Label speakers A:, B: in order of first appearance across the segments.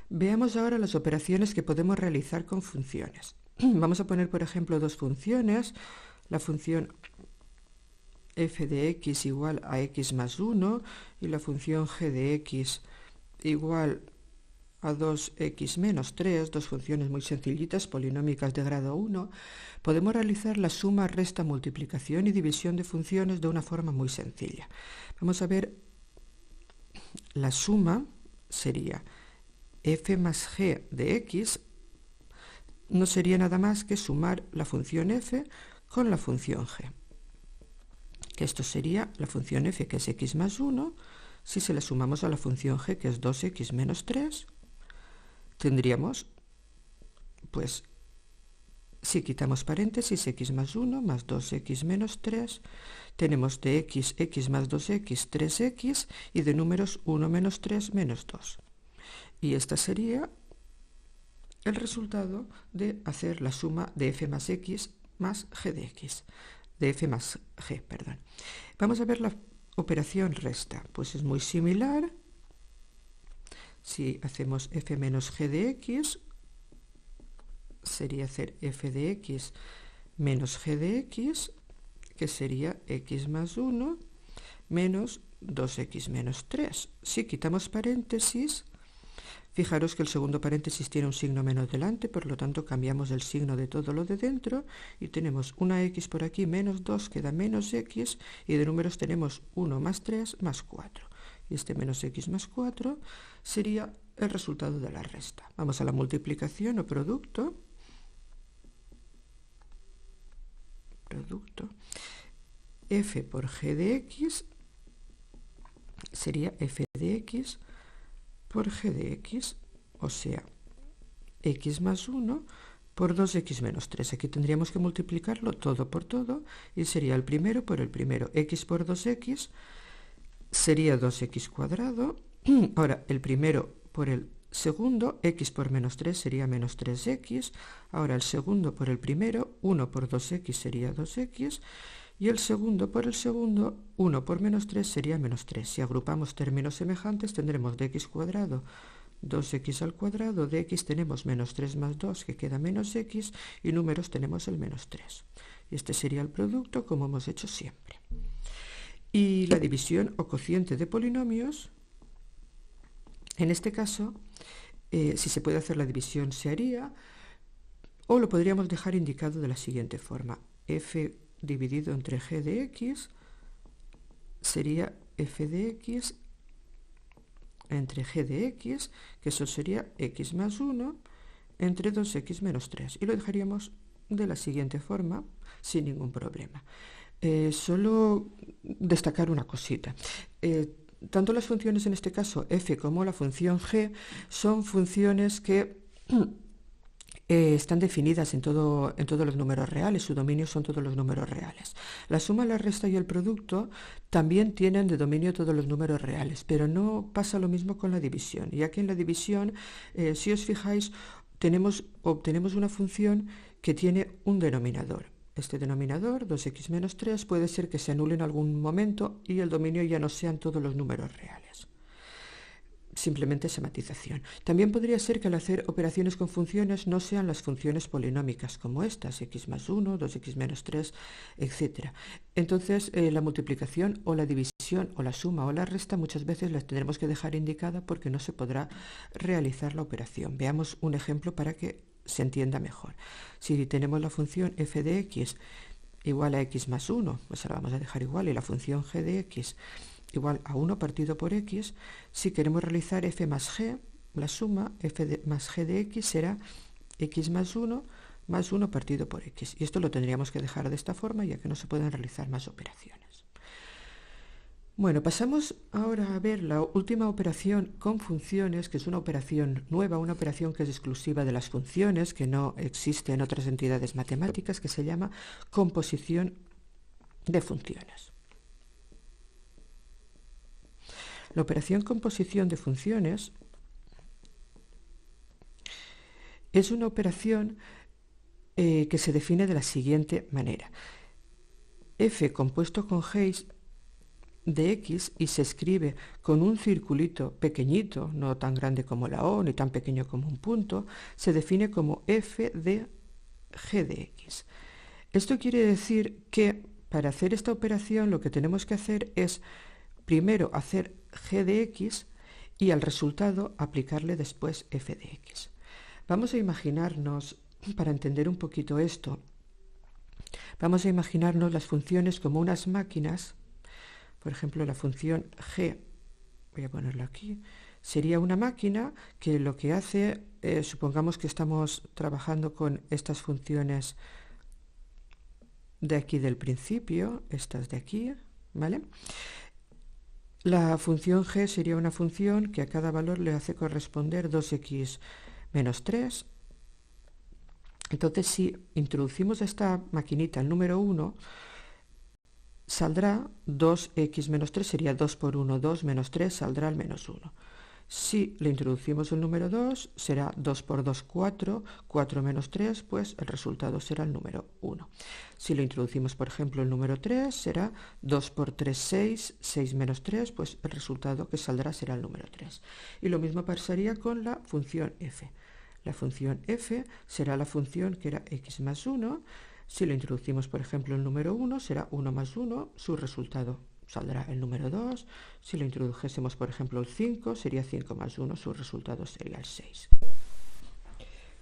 A: Veamos ahora las operaciones que podemos realizar con funciones. Vamos a poner, por ejemplo, dos funciones. La función f de x igual a x más 1 y la función g de x igual a 2x menos 3, dos funciones muy sencillitas, polinómicas de grado 1, podemos realizar la suma, resta, multiplicación y división de funciones de una forma muy sencilla. Vamos a ver, la suma sería f más g de x, no sería nada más que sumar la función f con la función g. Que esto sería la función f, que es x más 1, si se la sumamos a la función g, que es 2x menos 3, tendríamos, pues, si quitamos paréntesis, x más 1 más 2x menos 3, tenemos de x más 2x, 3x, y de números 1 menos 3 menos 2. Y esta sería el resultado de hacer la suma de f más x más g de x, de f más g, perdón. Vamos a ver la operación resta, pues es muy similar. Si hacemos f menos g de x, sería hacer f de x menos g de x, que sería x más 1 menos 2x menos 3. Si quitamos paréntesis, fijaros que el segundo paréntesis tiene un signo menos delante, por lo tanto cambiamos el signo de todo lo de dentro y tenemos una x por aquí menos 2, queda menos x, y de números tenemos 1 más 3 más 4. Y este menos x más 4 sería el resultado de la resta. Vamos a la multiplicación o producto. F por g de x sería f de x por g de x, o sea, x más 1 por 2x menos 3. Aquí tendríamos que multiplicarlo todo por todo y sería el primero por el primero. X por 2x sería 2x cuadrado. Ahora, el primero por el segundo, x por menos 3 sería menos 3x. Ahora, el segundo por el primero, 1 por 2x sería 2x. Y el segundo por el segundo, 1 por menos 3 sería menos 3. Si agrupamos términos semejantes, tendremos de x cuadrado 2x al cuadrado, de x tenemos menos 3 más 2, que queda menos x, y números tenemos el menos 3. Y este sería el producto, como hemos hecho siempre. Y la división o cociente de polinomios, en este caso, si se puede hacer la división, se haría, o lo podríamos dejar indicado de la siguiente forma. F dividido entre g de x sería f de x entre g de x, que eso sería x más 1 entre 2x menos 3. Y lo dejaríamos de la siguiente forma, sin ningún problema. Solo destacar una cosita. Tanto las funciones, en este caso f, como la función g, son funciones que están definidas en todos los números reales, su dominio son todos los números reales. La suma, la resta y el producto también tienen de dominio todos los números reales, pero no pasa lo mismo con la división, ya que en la división, si os fijáis, obtenemos una función que tiene un denominador. Este denominador, 2x menos 3, puede ser que se anule en algún momento y el dominio ya no sean todos los números reales. Simplemente esa matización. También podría ser que al hacer operaciones con funciones no sean las funciones polinómicas como estas, x más 1, 2x menos 3, etc. Entonces, la multiplicación o la división o la suma o la resta muchas veces las tendremos que dejar indicada porque no se podrá realizar la operación. Veamos un ejemplo para que se entienda mejor. Si tenemos la función f de x igual a x más 1, pues la vamos a dejar igual, y la función g de x igual a 1 partido por x, si queremos realizar f más g, la suma f más g de x será x más 1 partido por x. Y esto lo tendríamos que dejar de esta forma, ya que no se pueden realizar más operaciones. Bueno, pasamos ahora a ver la última operación con funciones, que es una operación nueva, una operación que es exclusiva de las funciones, que no existe en otras entidades matemáticas, que se llama composición de funciones. La operación composición de funciones es una operación que se define de la siguiente manera. F compuesto con g de x y se escribe con un circulito pequeñito, no tan grande como la O, ni tan pequeño como un punto, se define como f de g de x. Esto quiere decir que para hacer esta operación lo que tenemos que hacer es primero hacer g de x y al resultado aplicarle después f de x. Vamos a imaginarnos, para entender un poquito esto, vamos a imaginarnos las funciones como unas máquinas. Por ejemplo, la función g, voy a ponerlo aquí, sería una máquina que lo que hace, supongamos que estamos trabajando con estas funciones de aquí del principio, estas de aquí, ¿vale? La función g sería una función que a cada valor le hace corresponder 2x menos 3. Entonces, si introducimos a esta maquinita el número 1, saldrá 2x menos 3, sería 2 por 1, 2 menos 3, saldrá el menos 1. Si le introducimos el número 2, será 2 por 2, 4, 4 menos 3, pues el resultado será el número 1. Si le introducimos, por ejemplo, el número 3, será 2 por 3, 6, 6 menos 3, pues el resultado que saldrá será el número 3. Y lo mismo pasaría con la función f. La función f será la función que era x más 1. Si le introducimos, por ejemplo, el número 1, será 1 más 1, su resultado saldrá el número 2. Si le introdujésemos, por ejemplo, el 5, sería 5 más 1, su resultado sería el 6.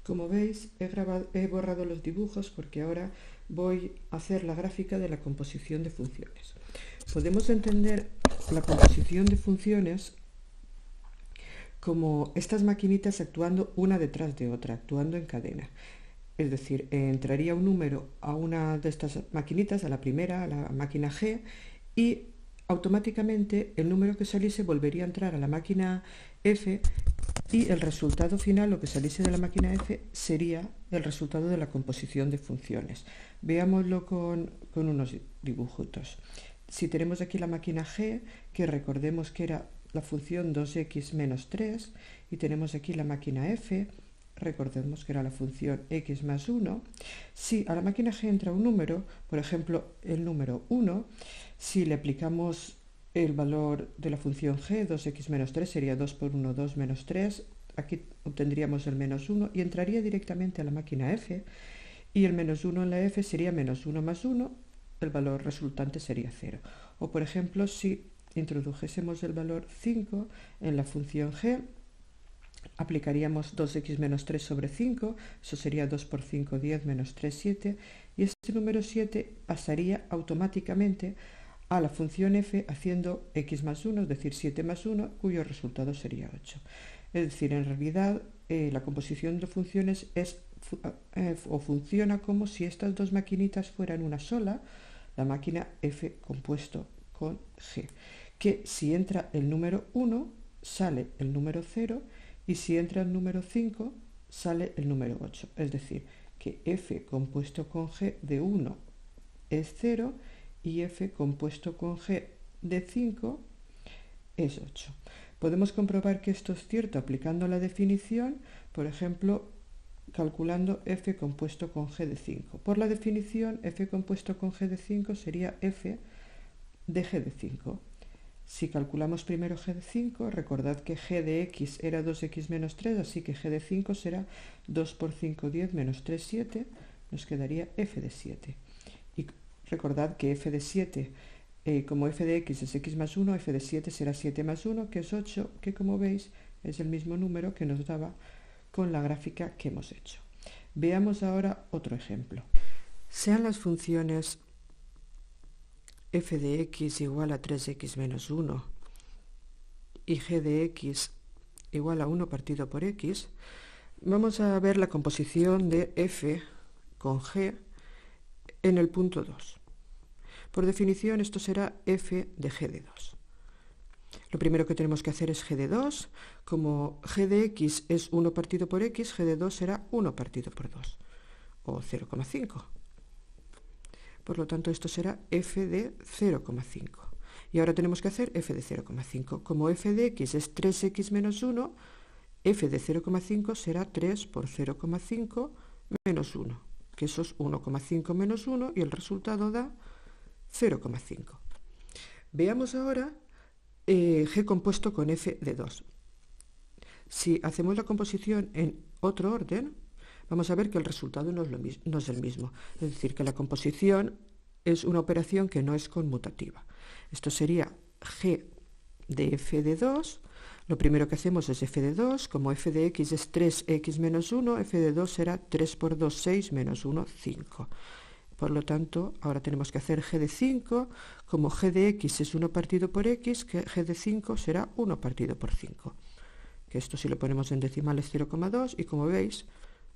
A: Como veis, he borrado los dibujos porque ahora voy a hacer la gráfica de la composición de funciones. Podemos entender la composición de funciones como estas maquinitas actuando una detrás de otra, actuando en cadena. Es decir, entraría un número a una de estas maquinitas, a la primera, a la máquina G, y automáticamente el número que saliese volvería a entrar a la máquina F y el resultado final, lo que saliese de la máquina F, sería el resultado de la composición de funciones. Veámoslo con unos dibujitos. Si tenemos aquí la máquina G, que recordemos que era la función 2x menos 3, y tenemos aquí la máquina F, recordemos que era la función x más 1. Si a la máquina G entra un número, por ejemplo el número 1, si le aplicamos el valor de la función g, 2x menos 3, sería 2 por 1, 2 menos 3, aquí obtendríamos el menos 1 y entraría directamente a la máquina f, y el menos 1 en la f sería menos 1 más 1, el valor resultante sería 0. O por ejemplo, si introdujésemos el valor 5 en la función g, aplicaríamos 2x menos 3 sobre 5, eso sería 2 por 5, 10, menos 3, 7, y este número 7 pasaría automáticamente a la función f haciendo x más 1, es decir, 7 más 1, cuyo resultado sería 8. Es decir, en realidad la composición de funciones funciona como si estas dos maquinitas fueran una sola, la máquina f compuesto con g, que si entra el número 1, sale el número 0, y si entra el número 5, sale el número 8. Es decir, que f compuesto con g de 1 es 0 y f compuesto con g de 5 es 8. Podemos comprobar que esto es cierto aplicando la definición, por ejemplo, calculando f compuesto con g de 5. Por la definición, f compuesto con g de 5 sería f de g de 5. Si calculamos primero g de 5, recordad que g de x era 2x menos 3, así que g de 5 será 2 por 5, 10, menos 3, 7, nos quedaría f de 7. Y recordad que f de 7, como f de x es x más 1, f de 7 será 7 más 1, que es 8, que como veis es el mismo número que nos daba con la gráfica que hemos hecho. Veamos ahora otro ejemplo. Sean las funciones f de x igual a 3x menos 1 y g de x igual a 1 partido por x, vamos a ver la composición de f con g en el punto 2. Por definición, esto será f de g de 2. Lo primero que tenemos que hacer es g de 2. Como g de x es 1 partido por x, g de 2 será 1 partido por 2, o 0,5. Por lo tanto, esto será f de 0,5. Y ahora tenemos que hacer f de 0,5. Como f de x es 3x menos 1, f de 0,5 será 3 por 0,5 menos 1, que eso es 1,5 menos 1, y el resultado da 0,5. Veamos ahora G compuesto con F de 2. Si hacemos la composición en otro orden, vamos a ver que el resultado no es el mismo. Es decir, que la composición es una operación que no es conmutativa. Esto sería G de F de 2. Lo primero que hacemos es F de 2. Como F de X es 3X menos 1, F de 2 será 3 por 2, 6, menos 1, 5. Por lo tanto, ahora tenemos que hacer G de 5. Como G de X es 1 partido por X, que G de 5 será 1 partido por 5. Que esto si lo ponemos en decimales 0,2 y como veis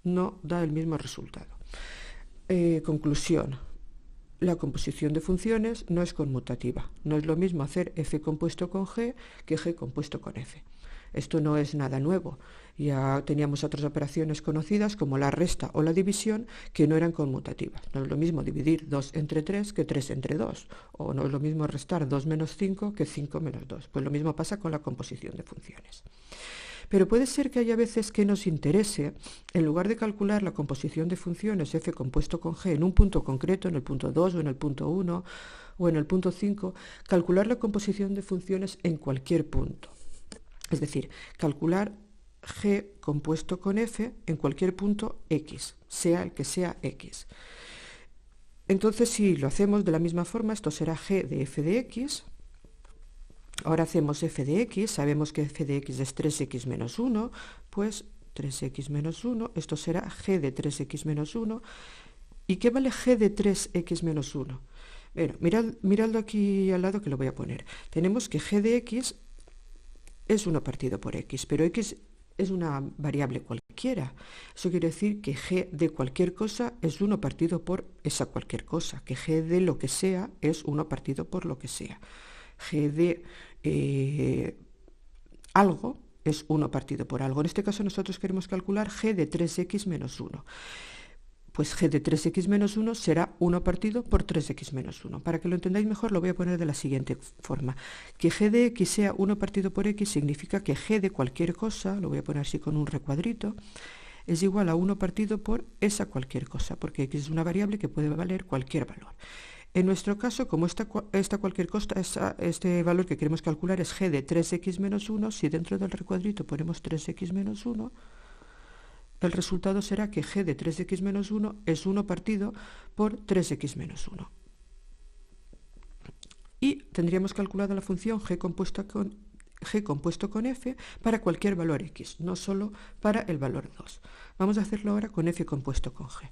A: no da el mismo resultado. Conclusión. La composición de funciones no es conmutativa. No es lo mismo hacer F compuesto con G que G compuesto con F. Esto no es nada nuevo. Ya teníamos otras operaciones conocidas como la resta o la división que no eran conmutativas. No es lo mismo dividir 2 entre 3 que 3 entre 2. O no es lo mismo restar 2 menos 5 que 5 menos 2. Pues lo mismo pasa con la composición de funciones. Pero puede ser que haya veces que nos interese, en lugar de calcular la composición de funciones f compuesto con g en un punto concreto, en el punto 2 o en el punto 1 o en el punto 5, calcular la composición de funciones en cualquier punto. Es decir, calcular g compuesto con f en cualquier punto x, sea el que sea x. Entonces, si lo hacemos de la misma forma, esto será g de f de x. Ahora hacemos f de x, sabemos que f de x es 3x menos 1, pues 3x menos 1, esto será g de 3x menos 1. ¿Y qué vale g de 3x menos 1? Bueno, miradlo aquí al lado que lo voy a poner. Tenemos que g de x es 1 partido por x, pero x es una variable cualquiera. Eso quiere decir que g de cualquier cosa es 1 partido por esa cualquier cosa, que g de lo que sea es 1 partido por lo que sea. G de algo es 1 partido por algo. En este caso nosotros queremos calcular g de 3x menos 1. Pues g de 3x menos 1 será 1 partido por 3x menos 1. Para que lo entendáis mejor lo voy a poner de la siguiente forma. Que g de x sea 1 partido por x significa que g de cualquier cosa, lo voy a poner así con un recuadrito, es igual a 1 partido por esa cualquier cosa, porque x es una variable que puede valer cualquier valor. En nuestro caso, como esta cualquier cosa, este valor que queremos calcular es g de 3x menos 1, si dentro del recuadrito ponemos 3x menos 1, el resultado será que g de 3x menos 1 es 1 partido por 3x menos 1. Y tendríamos calculado la función g compuesto con f para cualquier valor x, no solo para el valor 2. Vamos a hacerlo ahora con f compuesto con g.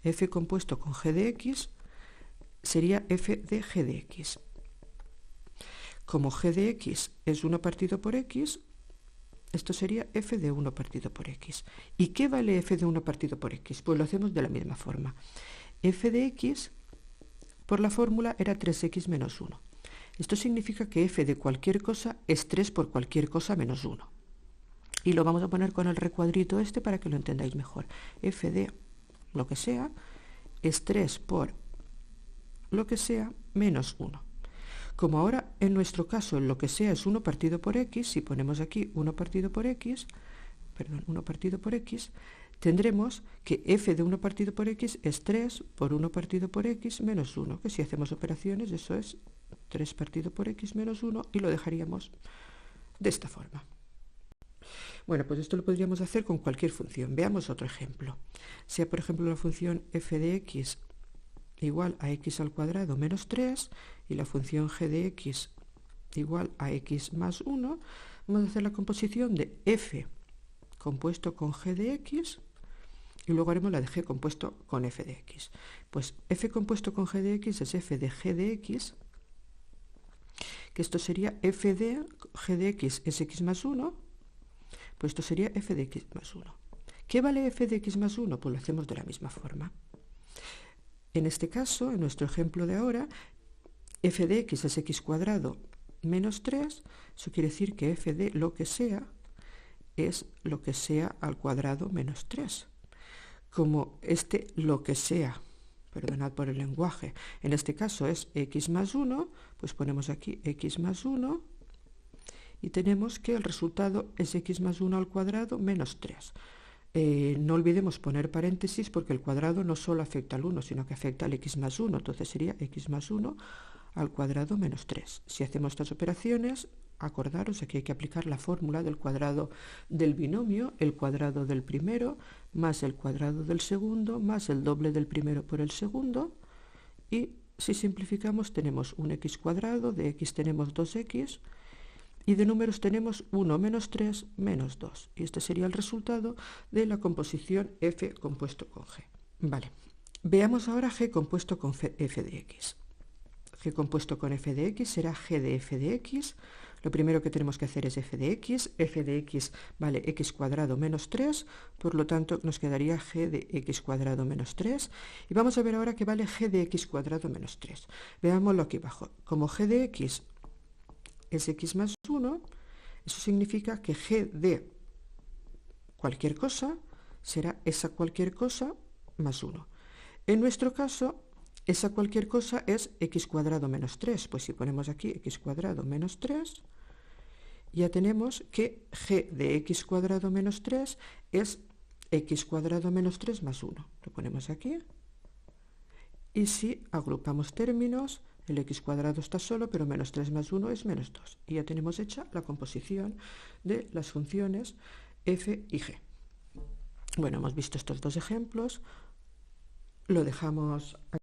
A: F compuesto con g de x sería f de g de x. Como g de x es 1 partido por x, esto sería f de 1 partido por x. ¿Y qué vale f de 1 partido por x? Pues lo hacemos de la misma forma. F de x, por la fórmula, era 3x menos 1. Esto significa que f de cualquier cosa es 3 por cualquier cosa menos 1. Y lo vamos a poner con el recuadrito este para que lo entendáis mejor. F de lo que sea es 3 por lo que sea menos 1. Como ahora en nuestro caso lo que sea es 1 partido por x, si ponemos aquí 1 partido por x, tendremos que f de 1 partido por x es 3 por 1 partido por x menos 1, que si hacemos operaciones eso es 3 partido por x menos 1 y lo dejaríamos de esta forma. Bueno, pues esto lo podríamos hacer con cualquier función. Veamos otro ejemplo. Sea por ejemplo la función f de x igual a x al cuadrado menos 3 y la función g de x igual a x más 1, vamos a hacer la composición de f compuesto con g de x y luego haremos la de g compuesto con f de x. Pues f compuesto con g de x es f de g de x, que esto sería f de g de x es x más 1, pues esto sería f de x más 1. ¿Qué vale f de x más 1? Pues lo hacemos de la misma forma. En este caso, en nuestro ejemplo de ahora, f de x es x cuadrado menos 3, eso quiere decir que f de lo que sea es lo que sea al cuadrado menos 3. Como lo que sea, perdonad por el lenguaje, en este caso es x más 1, pues ponemos aquí x más 1 y tenemos que el resultado es x más 1 al cuadrado menos 3. No olvidemos poner paréntesis porque el cuadrado no solo afecta al 1, sino que afecta al x más 1. Entonces sería x más 1 al cuadrado menos 3. Si hacemos estas operaciones, acordaros que hay que aplicar la fórmula del cuadrado del binomio, el cuadrado del primero más el cuadrado del segundo más el doble del primero por el segundo, y si simplificamos tenemos un x cuadrado, de x tenemos 2x, y de números tenemos 1 menos 3 menos 2. Y este sería el resultado de la composición f compuesto con g. Vale, veamos ahora g compuesto con f de x. G compuesto con f de x será g de f de x. Lo primero que tenemos que hacer es f de x vale x cuadrado menos 3, por lo tanto nos quedaría g de x cuadrado menos 3. Y vamos a ver ahora que vale g de x cuadrado menos 3. Veámoslo aquí abajo. Como g de x es x más 1, eso significa que g de cualquier cosa será esa cualquier cosa más 1. En nuestro caso, esa cualquier cosa es x cuadrado menos 3. Pues si ponemos aquí x cuadrado menos 3, ya tenemos que g de x cuadrado menos 3 es x cuadrado menos 3 más 1. Lo ponemos aquí. Y si agrupamos términos, el x cuadrado está solo, pero menos 3 más 1 es menos 2. Y ya tenemos hecha la composición de las funciones f y g. Bueno, hemos visto estos dos ejemplos. Lo dejamos aquí.